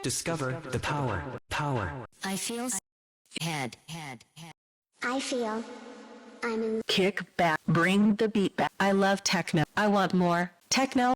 Discover the power. I feel head. I feel I'm in. Kick back, bring the beat back. I love techno. I want more techno.